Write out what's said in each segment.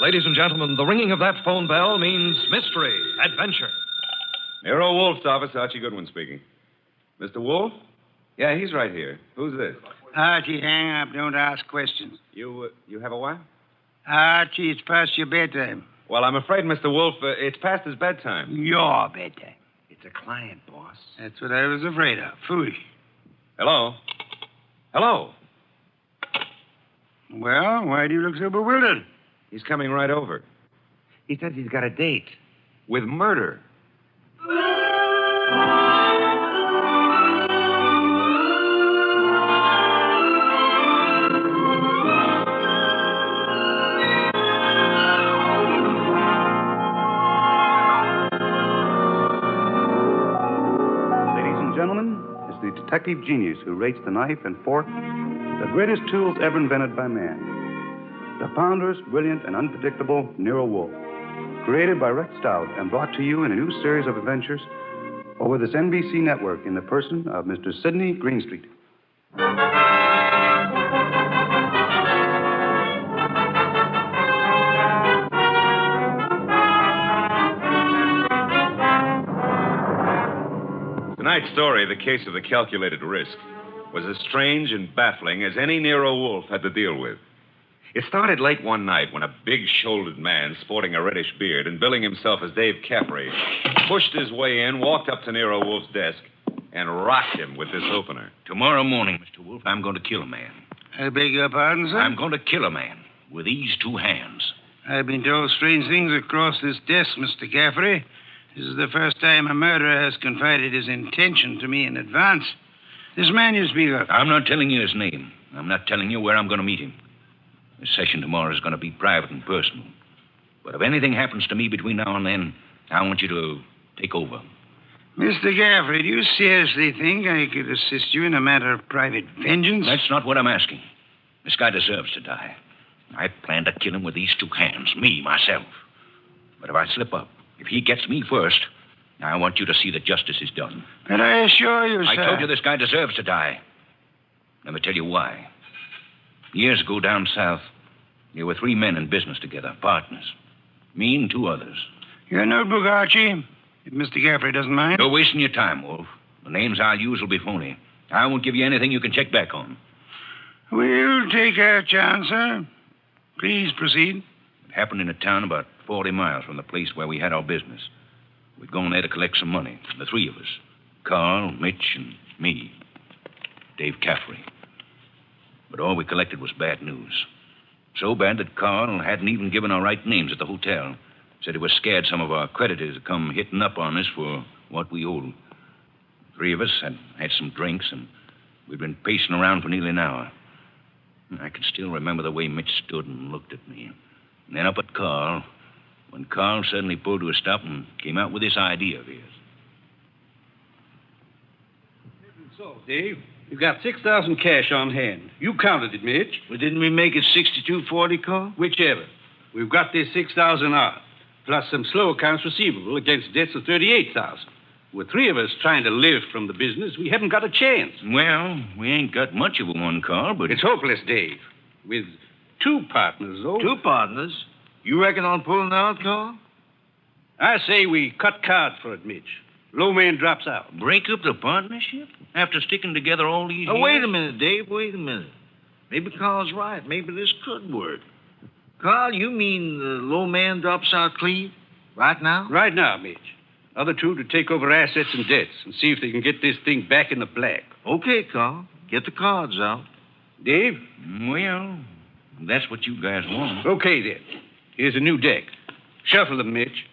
Ladies and gentlemen, the ringing of that phone bell means mystery, adventure. Nero Wolfe's office, Archie Goodwin speaking. Mr. Wolfe? Yeah, he's right here. Who's this? Archie, hang up. Don't ask questions. You have a wife? Archie, it's past your bedtime. Well, I'm afraid, Mr. Wolfe, it's past his bedtime. Your bedtime. It's a client, boss. That's what I was afraid of. Foolish. Hello? Hello? Well, why do you look so bewildered? He's coming right over. He says he's got a date. With murder. Ladies and gentlemen, it's the detective genius who rates the knife and fork the greatest tools ever invented by man. The ponderous, brilliant, and unpredictable Nero Wolfe. Created by Rex Stout and brought to you in a new series of adventures over this NBC network in the person of Mr. Sydney Greenstreet. Tonight's story, The Case of the Calculated Risk, was as strange and baffling as any Nero Wolfe had to deal with. It started late one night when a big-shouldered man sporting a reddish beard and billing himself as Dave Caffrey pushed his way in, walked up to Nero Wolfe's desk, and rocked him with this opener. Tomorrow morning, Mr. Wolfe, I'm going to kill a man. I beg your pardon, sir? I'm going to kill a man with these two hands. I've been told strange things across this desk, Mr. Caffrey. This is the first time a murderer has confided his intention to me in advance. This man you speak of. I'm not telling you his name. I'm not telling you where I'm going to meet him. The session tomorrow is going to be private and personal. But if anything happens to me between now and then, I want you to take over. Mr. Caffrey, do you seriously think I could assist you in a matter of private vengeance? That's not what I'm asking. This guy deserves to die. I plan to kill him with these two hands, me, myself. But if I slip up, if he gets me first, I want you to see that justice is done. But I assure you, sir... I told you this guy deserves to die. Let me tell you why. Years ago down south, there were three men in business together, partners. Me and two others. Your notebook, Archie, if Mr. Caffrey doesn't mind. You're wasting your time, Wolf. The names I'll use will be phony. I won't give you anything you can check back on. We'll take our chance, sir. Please proceed. It happened in a town about 40 miles from the place where we had our business. We'd gone there to collect some money, the three of us. Carl, Mitch, and me. Dave Caffrey. But all we collected was bad news. So bad that Carl hadn't even given our right names at the hotel. Said he was scared some of our creditors would come hitting up on us for what we owed. Three of us had some drinks, and we'd been pacing around for nearly an hour. I can still remember the way Mitch stood and looked at me. And then up at Carl, when Carl suddenly pulled to a stop and came out with this idea of his. So, Dave, you've got $6,000 cash on hand. You counted it, Mitch. Well, didn't we make it $62.40, Carl? Whichever. We've got this $6,000 odd, plus some slow accounts receivable against debts of $38,000. With three of us trying to live from the business, we haven't got a chance. Well, we ain't got much of a one, Carl, but... It's hopeless, Dave. With two partners, though. Two partners? You reckon on pulling out, Carl? I say we cut cards for it, Mitch. Low man drops out. Break up the partnership? After sticking together all these years? Wait a minute, Dave. Wait a minute. Maybe Carl's right. Maybe this could work. Carl, you mean the low man drops out clean? Right now? Right now, Mitch. Other two to take over assets and debts and see if they can get this thing back in the black. Okay, Carl. Get the cards out. Dave? Well, that's what you guys want. Okay, then. Here's a new deck. Shuffle them, Mitch.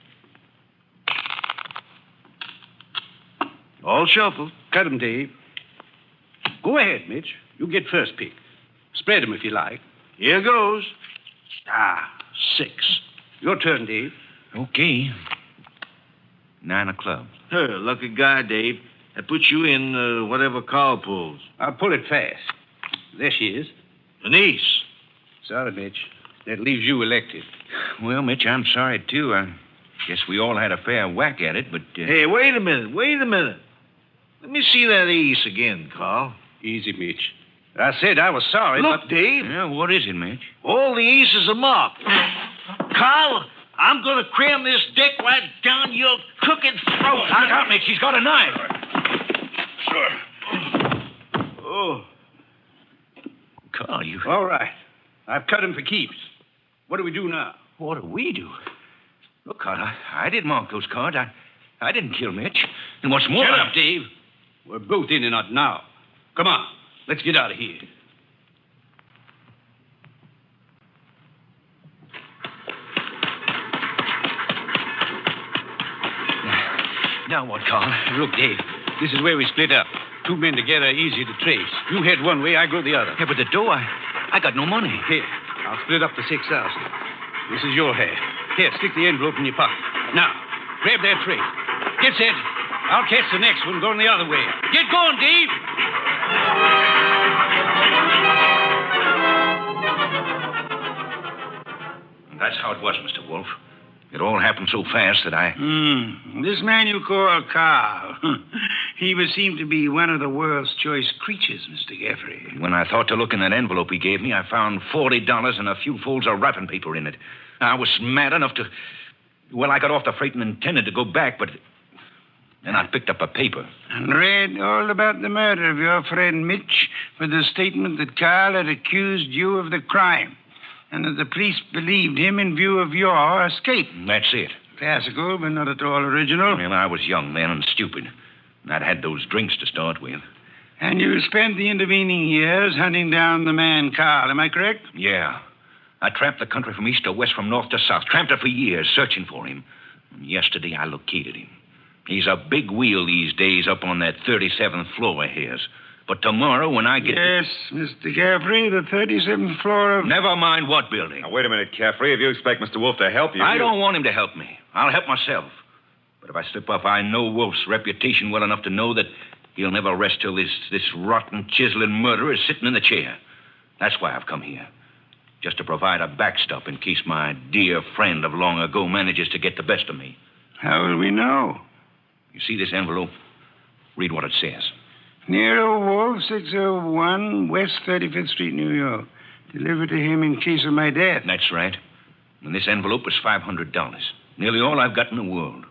All shuffled. Cut them, Dave. Go ahead, Mitch. You get first pick. Spread them if you like. Here goes. 6. Your turn, Dave. Okay. 9 of clubs. Lucky guy, Dave. That puts you in whatever Carl pulls. I'll pull it fast. There she is. An ace. Sorry, Mitch. That leaves you elected. Well, Mitch, I'm sorry, too. I guess we all had a fair whack at it, but... Hey, wait a minute. Let me see that ace again, Carl. Easy, Mitch. I said I was sorry, Look, but... Dave. Yeah, what is it, Mitch? All the aces are marked. Carl, I'm going to cram this dick right down your crooked throat. Look out, Mitch. He's got a knife. Sure. Oh. Carl, you... All right. I've cut him for keeps. What do we do now? What do we do? Look, Carl, I didn't mark those cards. I didn't kill Mitch. And what's more... Shut up, Dave. We're both in and out now. Come on. Let's get out of here. Now what, Carl? Look, Dave, this is where we split up. Two men together, easy to trace. You head one way, I go the other. Yeah, but the dough, I got no money. Here, I'll split up the 6,000. This is your half. Here, stick the envelope in your pocket. Now, grab that tray. Get set. I'll catch the next one going the other way. Get going, Dave. That's how it was, Mr. Wolfe. It all happened so fast that I... This man you call Carl, he would seem to be one of the world's choice creatures, Mr. Gaffrey. When I thought to look in that envelope he gave me, I found $40 and a few folds of wrapping paper in it. I was mad enough to... Well, I got off the freight and intended to go back, but... Then I picked up a paper. And read all about the murder of your friend Mitch with the statement that Carl had accused you of the crime and that the police believed him in view of your escape. That's it. Classical, but not at all original. Well, I was young then and stupid. And I'd had those drinks to start with. And you spent the intervening years hunting down the man Carl, am I correct? Yeah. I tramped the country from east to west, from north to south. Tramped it for years, searching for him. And yesterday I located him. He's a big wheel these days up on that 37th floor of his. But tomorrow when I get... Yes, Mr. Gaffrey, the 37th floor of... Never mind what building. Now, wait a minute, Caffrey. If you expect Mr. Wolfe to help you... I don't want him to help me. I'll help myself. But if I slip up, I know Wolfe's reputation well enough to know that he'll never rest till this rotten, chiseling murderer is sitting in the chair. That's why I've come here. Just to provide a backstop in case my dear friend of long ago manages to get the best of me. How will we know? You see this envelope? Read what it says. Nero, Wolfe, 601 West 35th Street, New York. Delivered to him in case of my death. That's right. And this envelope was $500. Nearly all I've got in the world.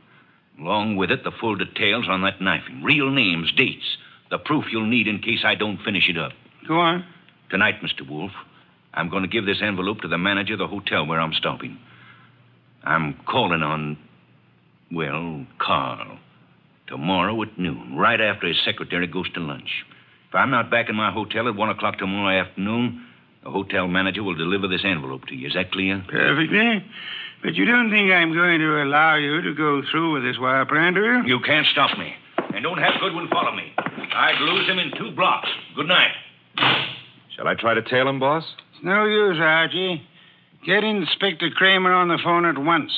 Along with it, the full details on that knifing. Real names, dates. The proof you'll need in case I don't finish it up. Go on. Tonight, Mr. Wolfe, I'm going to give this envelope to the manager of the hotel where I'm stopping. I'm calling on, well, Carl. Tomorrow at noon, right after his secretary goes to lunch. If I'm not back in my hotel at 1 o'clock tomorrow afternoon, the hotel manager will deliver this envelope to you. Is that clear? Perfectly. But you don't think I'm going to allow you to go through with this wire plan, do you? You can't stop me. And don't have Goodwin follow me. I'd lose him in 2 blocks. Good night. Shall I try to tail him, boss? It's no use, Archie. Get Inspector Kramer on the phone at once.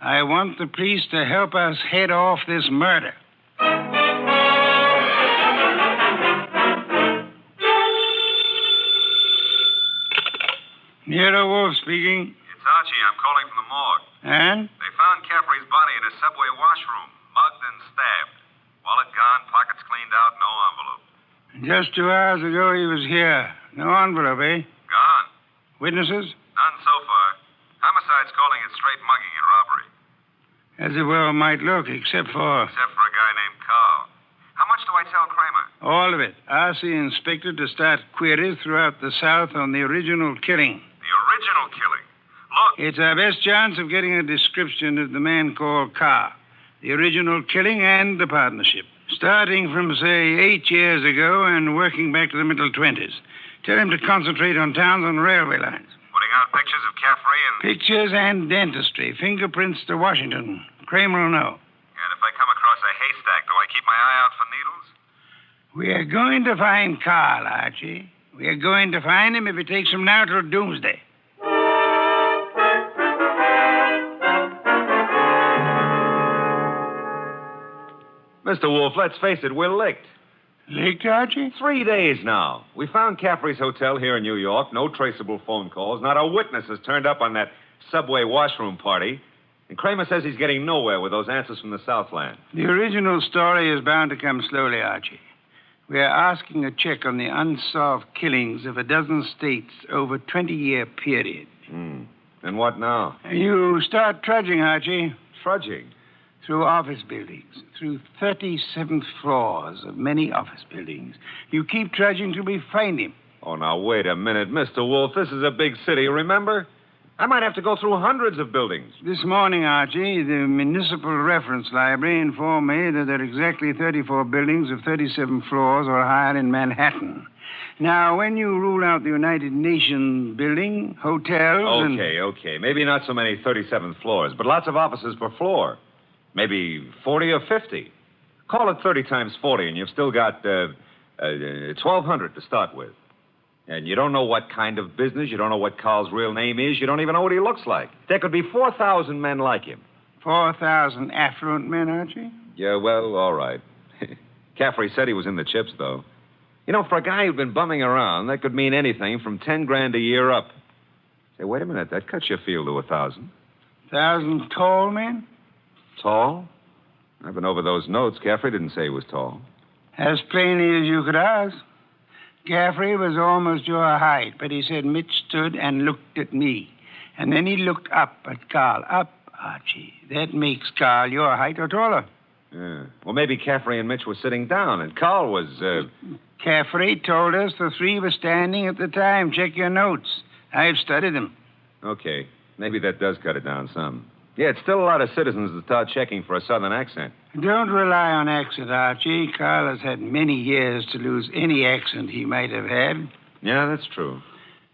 I want the police to help us head off this murder. Nero Wolfe speaking. It's Archie. I'm calling from the morgue. And? They found Caffrey's body in a subway washroom, mugged and stabbed. Wallet gone, pockets cleaned out, no envelope. Just 2 hours ago he was here. No envelope, eh? Gone. Witnesses? None so far. Homicide's calling it straight mugging and robbery. As it well might look, except for Except for a guy named Carl. How much do I tell Kramer? all of it. Ask the inspector to start queries throughout the South on the original killing. The original killing? Look. It's our best chance of getting a description of the man called Carr, the original killing and the partnership. Starting from, say, 8 years ago and working back to the middle 20s. Tell him to concentrate on towns and railway lines. Putting out pictures of Caffrey and... Pictures and dentistry. Fingerprints to Washington. Kramer will know. And if I come across a haystack, do I keep my eye out for needles? We are going to find Carl, Archie. We are going to find him if it takes from now till doomsday. Mr. Wolfe, let's face it, we're licked. Licked, Archie? 3 days now. We found Caffrey's hotel here in New York. No traceable phone calls. Not a witness has turned up on that subway washroom party. And Kramer says he's getting nowhere with those answers from the Southland. The original story is bound to come slowly, Archie. We are asking a check on the unsolved killings of a dozen states over a 20-year period. And what now? You start trudging, Archie, Trudging. through office buildings, through 37th floors of many office buildings. You keep trudging till we find him. Oh, now, wait a minute. Mr. Wolfe, this is a big city, remember? I might have to go through hundreds of buildings. This morning, Archie, the Municipal Reference Library informed me that there are exactly 34 buildings of 37 floors or higher in Manhattan. Now, when you rule out the United Nations building, hotels, and... Okay. Maybe not so many 37th floors, but lots of offices per floor. Maybe 40 or 50. Call it 30 times 40, and you've still got 1,200 to start with. And you don't know what kind of business. You don't know what Carl's real name is. You don't even know what he looks like. There could be 4,000 men like him. 4,000 affluent men, Archie? Yeah, well, all right. Caffrey said he was in the chips, though. You know, for a guy who'd been bumming around, that could mean anything from 10 grand a year up. Say, wait a minute. That cuts your field to 1,000. 1,000 tall men? Tall? I've been over those notes. Caffrey didn't say he was tall. As plainly as you could ask. Caffrey was almost your height, but he said Mitch stood and looked at me. And then he looked up at Carl. Up, Archie. That makes Carl your height or taller. Yeah. Well, maybe Caffrey and Mitch were sitting down, and Carl was, Caffrey told us the three were standing at the time. Check your notes. I've studied them. Okay. Maybe that does cut it down some. Yeah, it's still a lot of citizens that start checking for a southern accent. Don't rely on accent, Archie. Carl has had many years to lose any accent he might have had. Yeah, that's true.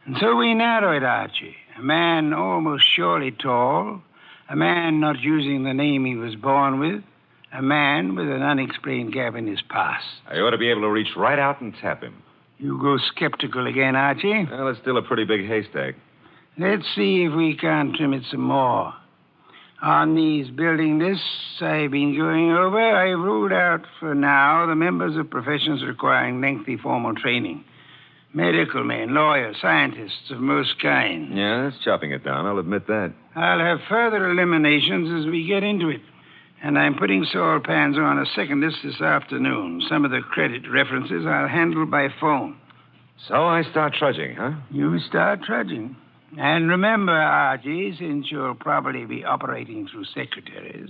And so we narrow it, Archie. A man almost surely tall. A man not using the name he was born with. A man with an unexplained gap in his past. I ought to be able to reach right out and tap him. You go skeptical again, Archie. Well, it's still a pretty big haystack. Let's see if we can't trim it some more. On these building lists I've been going over, I've ruled out for now the members of professions requiring lengthy formal training. Medical men, lawyers, scientists of most kinds. Yeah, that's chopping it down. I'll admit that. I'll have further eliminations as we get into it. And I'm putting Saul Panzer on a second list this afternoon. Some of the credit references I'll handle by phone. So I start trudging, huh? You start trudging. And remember, Archie, since you'll probably be operating through secretaries,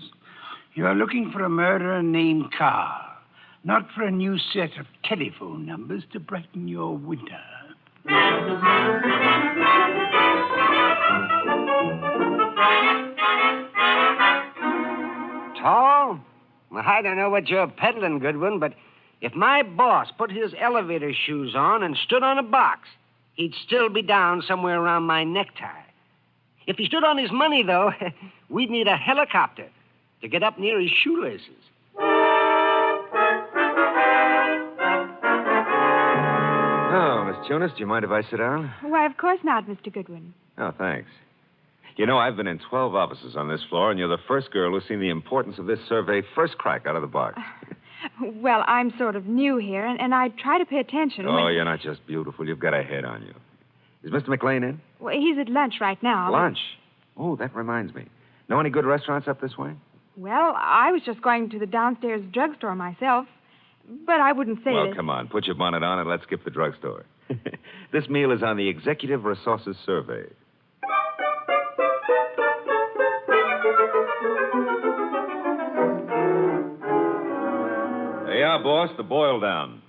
you're looking for a murderer named Carl, not for a new set of telephone numbers to brighten your winter. Tall? Well, I don't know what you're peddling, Goodwin, but if my boss put his elevator shoes on and stood on a box, he'd still be down somewhere around my necktie. If he stood on his money, though, we'd need a helicopter to get up near his shoelaces. Oh, Miss Jonas, do you mind if I sit down? Why, of course not, Mr. Goodwin. Oh, thanks. You know, I've been in 12 offices on this floor, and you're the first girl who's seen the importance of this survey first crack out of the box. Well, I'm sort of new here, and I try to pay attention. Oh, you're not just beautiful. You've got a head on you. Is Mr. McLean in? Well, he's at lunch right now. Lunch? Oh, that reminds me. Know any good restaurants up this way? Well, I was just going to the downstairs drugstore myself, but I wouldn't say Well, that... come on. Put your bonnet on and let's skip the drugstore. This meal is on the Executive Resources Survey. There you are, boss. The boil down.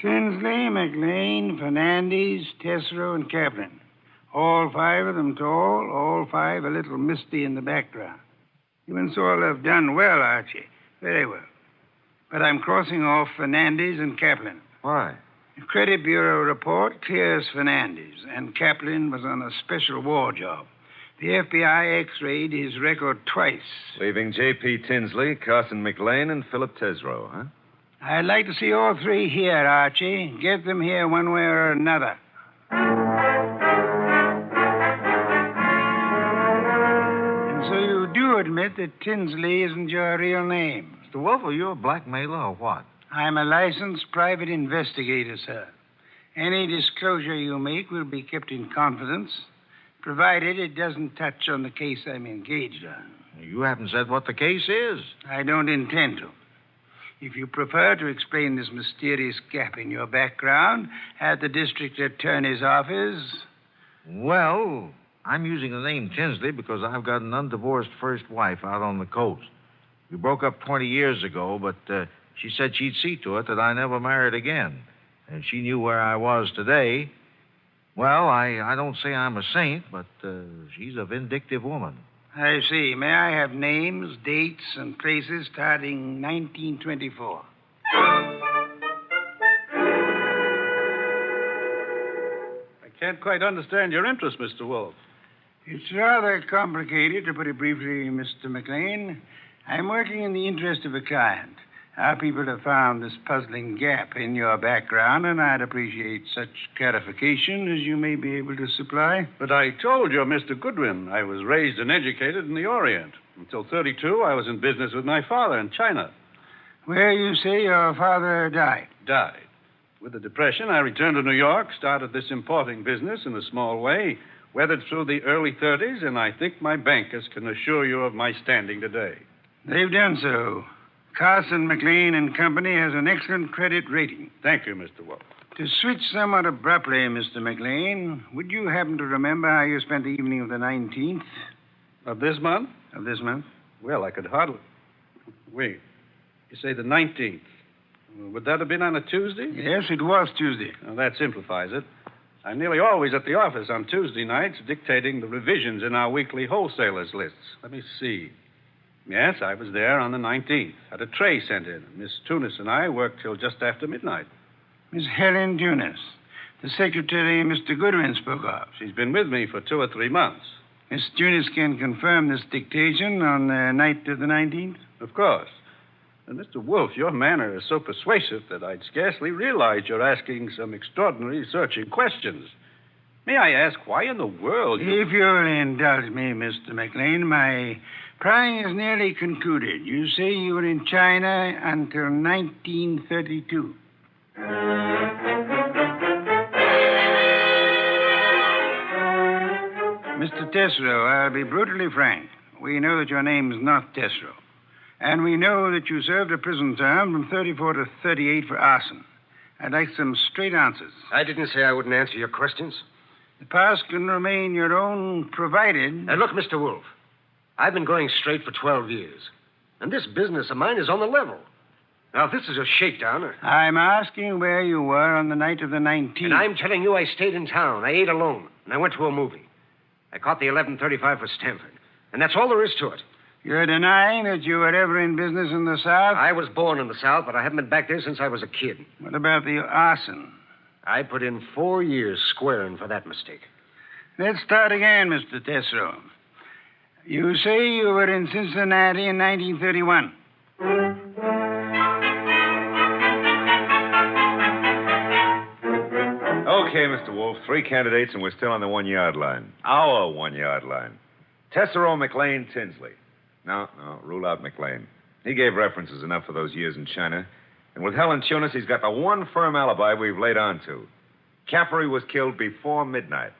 Tinsley, McLean, Fernandez, Tesreau, and Kaplan. All five of them tall, all five a little misty in the background. You and Saul have done well, Archie. Very well. But I'm crossing off Fernandez and Kaplan. Why? The Credit Bureau report clears Fernandez, and Kaplan was on a special war job. The FBI X-rayed his record twice. Leaving J.P. Tinsley, Carson McLean, and Philip Tesreau, huh? I'd like to see all three here, Archie. Get them here one way or another. And so you do admit that Tinsley isn't your real name? Mr. Wolfe, are you a blackmailer or what? I'm a licensed private investigator, sir. Any disclosure you make will be kept in confidence, provided it doesn't touch on the case I'm engaged on. You haven't said what the case is. I don't intend to. If you prefer to explain this mysterious gap in your background at the district attorney's office... Well, I'm using the name Tinsley because I've got an undivorced first wife out on the coast. We broke up 20 years ago, but she said she'd see to it that I never married again. And she knew where I was today. Well, I don't say I'm a saint, but she's a vindictive woman. I see. May I have names, dates, and places starting 1924? I can't quite understand your interest, Mr. Wolfe. It's rather complicated, to put it briefly, Mr. McLean. I'm working in the interest of a client. Our people have found this puzzling gap in your background, and I'd appreciate such clarification as you may be able to supply. But I told you, Mr. Goodwin, I was raised and educated in the Orient. Until 32, I was in business with my father in China. Where you say your father died? Died. With the Depression, I returned to New York, started this importing business in a small way, weathered through the early 30s, and I think my bankers can assure you of my standing today. They've done so. Carson, McLean and Company has an excellent credit rating. Thank you, Mr. Wolfe. To switch somewhat abruptly, Mr. McLean, would you happen to remember how you spent the evening of the 19th? Of this month? Of this month? Well, I could hardly... Wait. You say the 19th. Would that have been on a Tuesday? Yes, it was Tuesday. Well, that simplifies it. I'm nearly always at the office on Tuesday nights dictating the revisions in our weekly wholesalers' lists. Let me see. Yes, I was there on the 19th. Had a tray sent in. Miss Tunis and I worked till just after midnight. Miss Helen Tunis, the secretary Mr. Goodwin spoke of. She's been with me for 2 or 3 months. Miss Tunis can confirm this dictation on the night of the 19th? Of course. And Mr. Wolfe, your manner is so persuasive that I'd scarcely realize you're asking some extraordinary searching questions. May I ask why in the world you... If you'll indulge me, Mr. McLean, my prying is nearly concluded. You say you were in China until 1932. Mr. Tesreau, I'll be brutally frank. We know that your name is not Tesreau. And we know that you served a prison term from 34 to 38 for arson. I'd like some straight answers. I didn't say I wouldn't answer your questions. The past can remain your own, provided... Now, look, Mr. Wolfe, I've been going straight for 12 years. And this business of mine is on the level. Now, if this is a shakedown... I'm asking where you were on the night of the 19th. And I'm telling you I stayed in town. I ate alone. And I went to a movie. I caught the 11:35 for Stanford. And that's all there is to it. You're denying that you were ever in business in the South? I was born in the South, but I haven't been back there since I was a kid. What about the arson? I put in 4 years squaring for that mistake. Let's start again, Mr. Tesreau. You say you were in Cincinnati in 1931. Okay, Mr. Wolfe, 3 candidates, and we're still on the 1-yard line. Our 1-yard line. Tesreau, McLean, Tinsley. No, rule out McLean. He gave references enough for those years in China. And with Helen Tunis, he's got the one firm alibi we've laid on to. Caffrey was killed before midnight.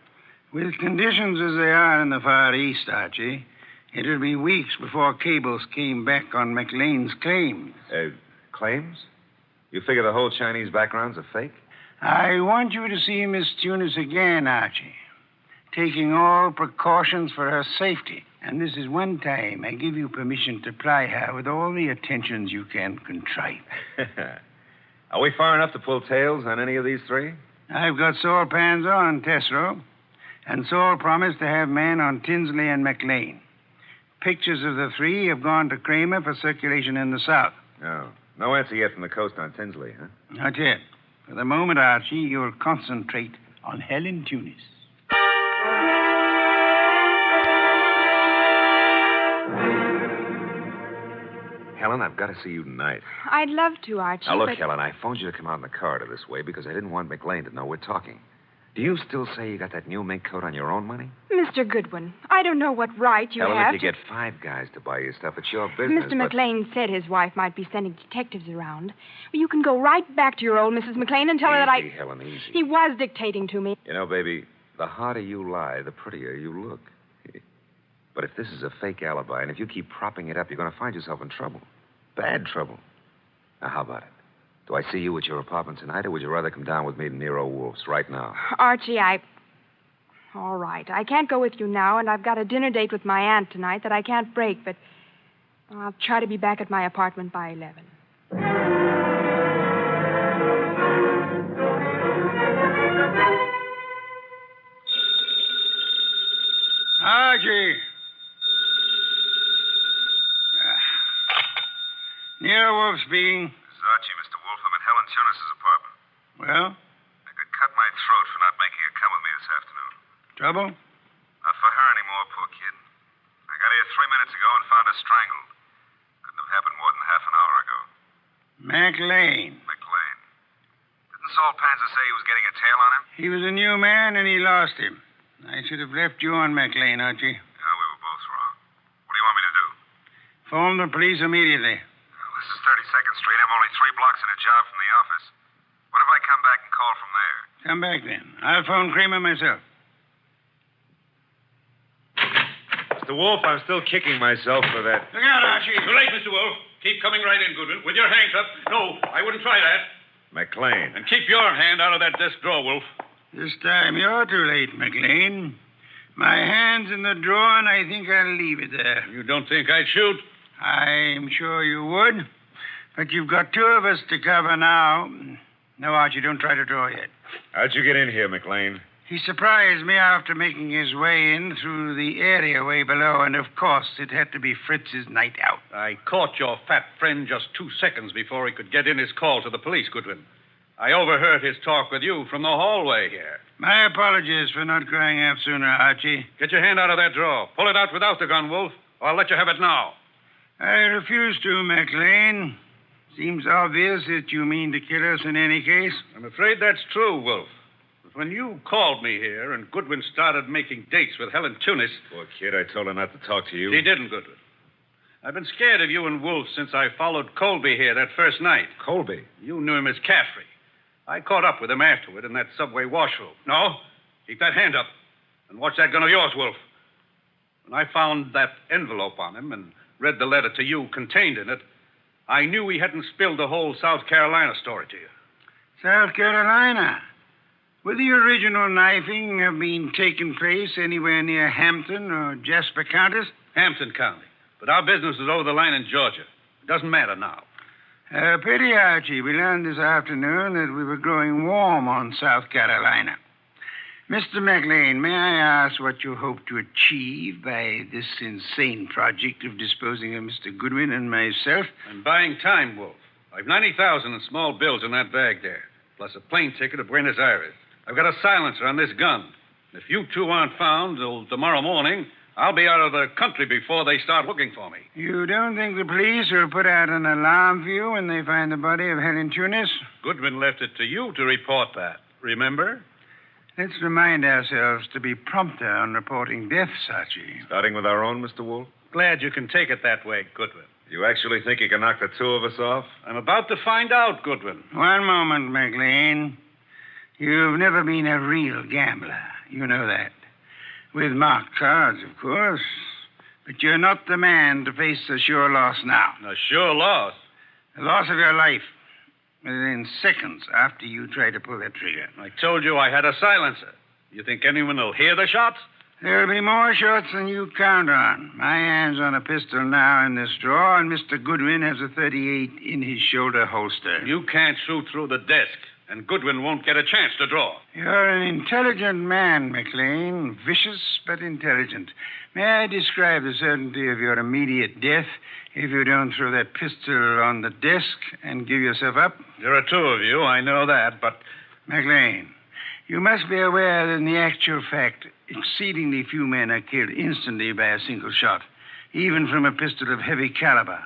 With conditions as they are in the Far East, Archie, it'll be weeks before cables came back on McLean's claims. Claims? You figure the whole Chinese background's a fake? I want you to see Miss Tunis again, Archie, taking all precautions for her safety. And this is one time I give you permission to ply her with all the attentions you can contrive. Are we far enough to pull tails on any of these 3? I've got Saul Pans on Tesreau, and Saul promised to have men on Tinsley and McLean. Pictures of the 3 have gone to Kramer for circulation in the South. Oh, no answer yet from the coast on Tinsley, huh? Not yet. For the moment, Archie, you'll concentrate on Helen Tunis. Helen, I've got to see you tonight. I'd love to, Archie. Now, look, but... Helen, I phoned you to come out in the corridor this way because I didn't want McLean to know we're talking. Do you still say you got that new mink coat on your own money? Mr. Goodwin, I don't know what right you Helen, have if you get 5 guys to buy you stuff, it's your business. Mr. McLean said his wife might be sending detectives around. Well, you can go right back to your old Mrs. McLean and tell her that Easy, Helen, easy. He was dictating to me. You know, baby, the harder you lie, the prettier you look. But if this is a fake alibi, and if you keep propping it up, you're going to find yourself in trouble. Bad trouble. Now, how about it? Do I see you at your apartment tonight, or would you rather come down with me to Nero Wolfe's right now? Archie, All right. I can't go with you now, and I've got a dinner date with my aunt tonight that I can't break, but I'll try to be back at my apartment by 11. Archie. Nero Wolfe speaking. This is Archie, Mr. Wolfe. I'm at Helen Tunis's apartment. Well, I could cut my throat for not making her come with me this afternoon. trouble? Not for her anymore, poor kid. I got here 3 minutes ago and found her strangled. Couldn't have happened more than half an hour ago. McLean. McLean. Didn't Saul Panzer say he was getting a tail on him? He was a new man, and he lost him. I should have left you on McLean, Archie. Yeah, we were both wrong. What do you want me to do? Phone the police immediately. Well, this is 32nd Street. I'm only 3 blocks in a job from the office. What if I come back and call from there? Come back then. I'll phone Kramer myself. Mr. Wolfe, I'm still kicking myself for that. Look out, Archie. Too late, Mr. Wolfe. Keep coming right in, Goodwin, with your hands up. No, I wouldn't try that. McLean. And keep your hand out of that desk drawer, Wolfe. This time you're too late, McLean. My hand's in the drawer, and I think I'll leave it there. You don't think I'd shoot? I'm sure you would. But you've got 2 of us to cover now. No, Archie, don't try to draw yet. How'd you get in here, McLean? He surprised me after making his way in through the area way below, and of course it had to be Fritz's night out. I caught your fat friend just 2 seconds before he could get in his call to the police, Goodwin. I overheard his talk with you from the hallway here. My apologies for not crying out sooner, Archie. Get your hand out of that drawer. Pull it out without the gun, Wolfe, or I'll let you have it now. I refuse to, McLean. Seems obvious that you mean to kill us in any case. I'm afraid that's true, Wolfe. But when you called me here and Goodwin started making dates with Helen Tunis... Poor kid, I told her not to talk to you. She didn't, Goodwin. I've been scared of you and Wolfe since I followed Colby here that first night. Colby? You knew him as Caffrey. I caught up with him afterward in that subway washroom. No, keep that hand up and watch that gun of yours, Wolfe. When I found that envelope on him and read the letter to you contained in it, I knew he hadn't spilled the whole South Carolina story to you. South Carolina? Would the original knifing have been taking place anywhere near Hampton or Jasper counties? Hampton County. But our business is over the line in Georgia. It doesn't matter now. Pity, Archie. We learned this afternoon that we were growing warm on South Carolina. Mr. McLean, may I ask what you hope to achieve by this insane project of disposing of Mr. Goodwin and myself? I'm buying time, Wolfe. I've $90,000 in small bills in that bag there, plus a plane ticket to Buenos Aires. I've got a silencer on this gun. If you 2 aren't found till tomorrow morning, I'll be out of the country before they start looking for me. You don't think the police will put out an alarm for you when they find the body of Helen Tunis? Goodwin left it to you to report that. Remember? Let's remind ourselves to be prompter on reporting deaths, Archie. Starting with our own, Mr. Wolfe? Glad you can take it that way, Goodwin. You actually think you can knock the 2 of us off? I'm about to find out, Goodwin. One moment, McLean. You've never been a real gambler. You know that. With marked cards, of course. But you're not the man to face a sure loss now. A sure loss? The loss of your life. Within seconds after you try to pull that trigger. I told you I had a silencer. You think anyone will hear the shots? There'll be more shots than you count on. My hand's on a pistol now in this drawer, and Mr. Goodwin has a .38 in his shoulder holster. You can't shoot through the desk, and Goodwin won't get a chance to draw. You're an intelligent man, McLean. Vicious, but intelligent. May I describe the certainty of your immediate death if you don't throw that pistol on the desk and give yourself up? There are 2 of you, I know that, but... McLean, you must be aware that in the actual fact, exceedingly few men are killed instantly by a single shot, even from a pistol of heavy caliber.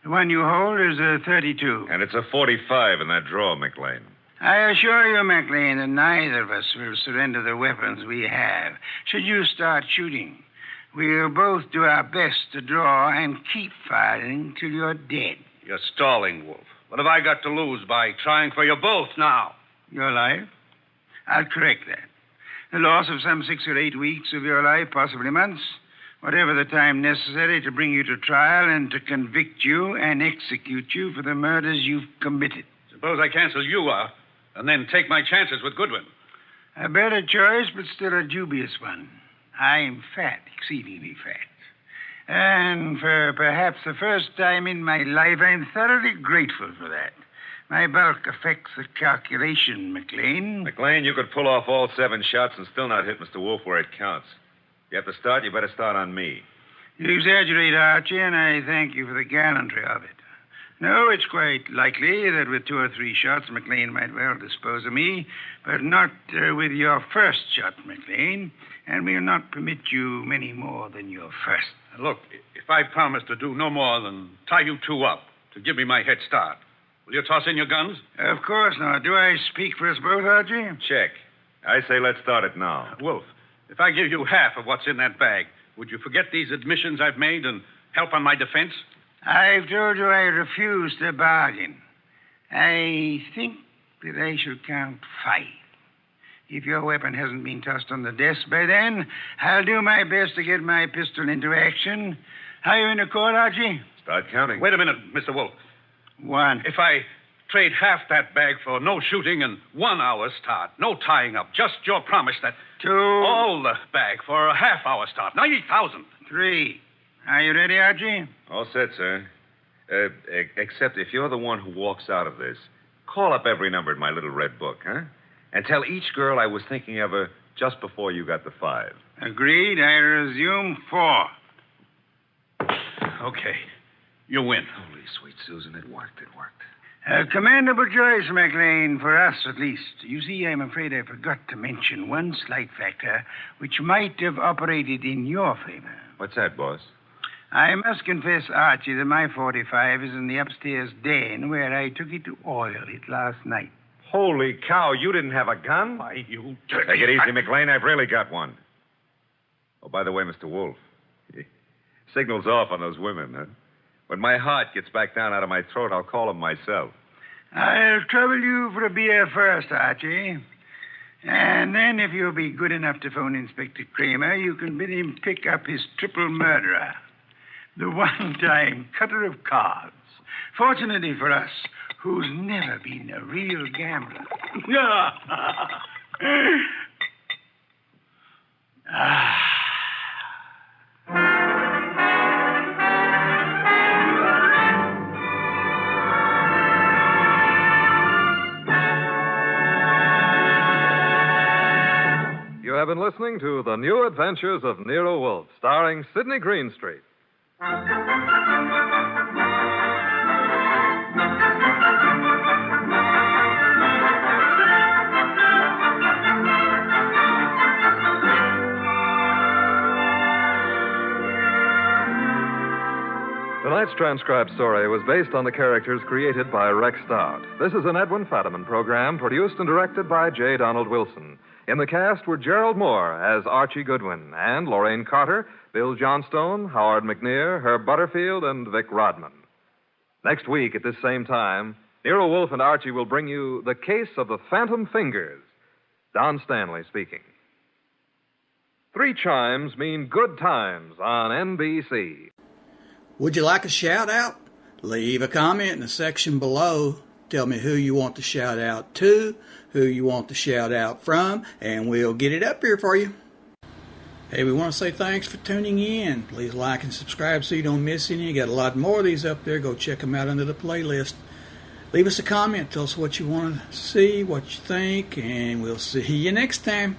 The one you hold is a .32. And it's a .45 in that drawer, McLean. I assure you, McLean, that neither of us will surrender the weapons we have. Should you start shooting, we'll both do our best to draw and keep firing till you're dead. You're stalling, Wolfe. What have I got to lose by trying for you both now? Your life? I'll correct that. The loss of some 6 or 8 weeks of your life, possibly months. Whatever the time necessary to bring you to trial and to convict you and execute you for the murders you've committed. Suppose I cancel you out and then take my chances with Goodwin. A better choice, but still a dubious one. I'm fat, exceedingly fat. And for perhaps the first time in my life, I'm thoroughly grateful for that. My bulk affects the calculation, McLean. McLean, you could pull off all 7 shots and still not hit Mr. Wolfe where it counts. If you have to start, you better start on me. You exaggerate, Archie, and I thank you for the gallantry of it. No, it's quite likely that with 2 or 3 shots, McLean might well dispose of me, but not with your first shot, McLean, and we'll not permit you many more than your first. Look, if I promise to do no more than tie you 2 up to give me my head start, will you toss in your guns? Of course not. Do I speak for us both, Archie? Check. I say let's start it now. Wolf, if I give you half of what's in that bag, would you forget these admissions I've made and help on my defense? I've told you I refuse to bargain. I think that I shall count 5. If your weapon hasn't been tossed on the desk by then, I'll do my best to get my pistol into action. Are you in accord, Archie? Start counting. Wait a minute, Mr. Wolfe. 1. If I trade half that bag for no shooting and 1 hour's start, no tying up, just your promise that... 2. All the bag for a half-hour start, 90,000. 3. Are you ready, Archie? All set, sir. Except if you're the one who walks out of this, call up every number in my little red book, huh? And tell each girl I was thinking of her just before you got the 5. Agreed. I resume 4. Okay. You win. Holy sweet Susan, it worked. A commendable choice, McLean, for us at least. You see, I'm afraid I forgot to mention one slight factor which might have operated in your favor. What's that, boss? I must confess, Archie, that my 45 is in the upstairs den where I took it to oil it last night. Holy cow, you didn't have a gun? Why, you dirty... Take it easy, McLean. I've really got one. Oh, by the way, Mr. Wolfe, signal's off on those women, huh? When my heart gets back down out of my throat, I'll call them myself. I'll trouble you for a beer first, Archie. And then, if you'll be good enough to phone Inspector Kramer, you can bid him pick up his triple murderer, the one-time cutter of cards. Fortunately for us, who's never been a real gambler. You have been listening to The New Adventures of Nero Wolfe, starring Sydney Greenstreet. Tonight's transcribed story was based on the characters created by Rex Stout. This is an Edwin Fadiman program produced and directed by J. Donald Wilson. In the cast were Gerald Moore as Archie Goodwin and Lorraine Carter, Bill Johnstone, Howard McNear, Herb Butterfield, and Vic Rodman. Next week at this same time, Nero Wolfe and Archie will bring you The Case of the Phantom Fingers. Don Stanley speaking. 3 chimes mean good times on NBC. Would you like a shout out? Leave a comment in the section below. Tell me who you want to shout out to, who you want to shout out from, and we'll get it up here for you. Hey, we want to say thanks for tuning in. Please like and subscribe so you don't miss any. You got a lot more of these up there. Go check them out under the playlist. Leave us a comment. Tell us what you want to see, what you think, and we'll see you next time.